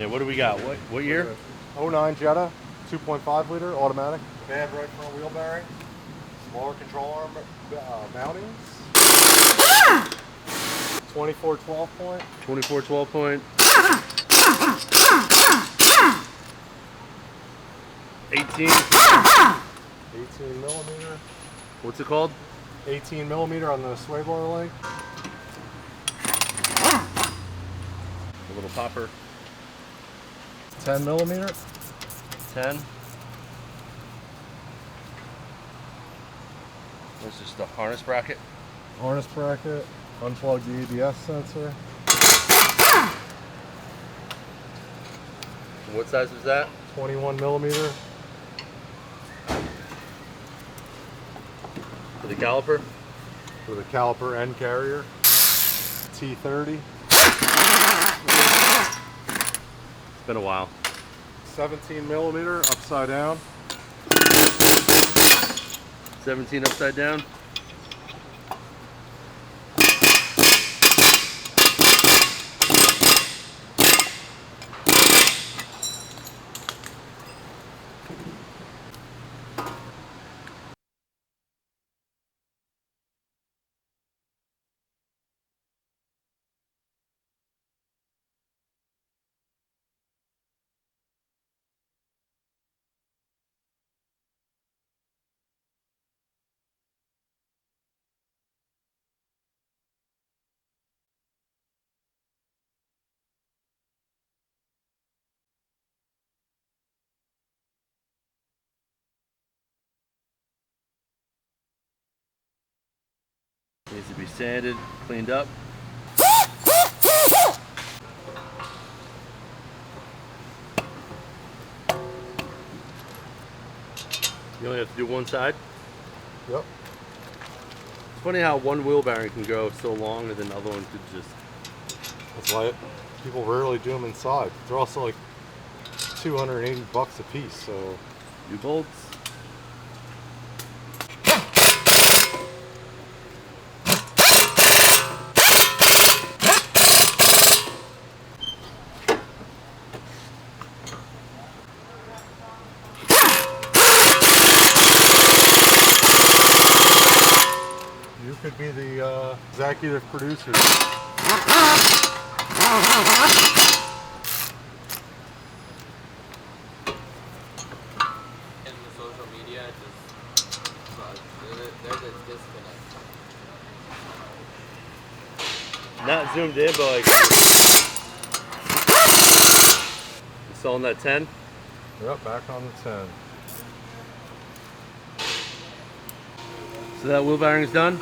Yeah, what do we got? What year? 09 Jetta, 2.5 liter automatic. Bad right front wheel bearing. Smaller control arm mountings. 24/12 point. 24/12 point. 18 millimeter. What's it called? 18 millimeter on the sway bar leg. A little popper. 10 millimeter. 10. This is just the harness bracket. Harness bracket. Unplug the ABS sensor. And what size was that? 21 millimeter. For the caliper? For the caliper end carrier. T30. It's been a while. 17 millimeter upside down. 17 upside down. Needs to be sanded, cleaned up. You only have to do one side? Yep. It's funny how one wheel bearing can go so long and then the other one could just... That's why people rarely do them inside. They're also like 280 bucks a piece, so... New bolts. You could be the executive producer. In the social media, there's a disconnect. Not zoomed in, but like... You still on that 10? Yep, back on the 10. So that wheel bearing's done?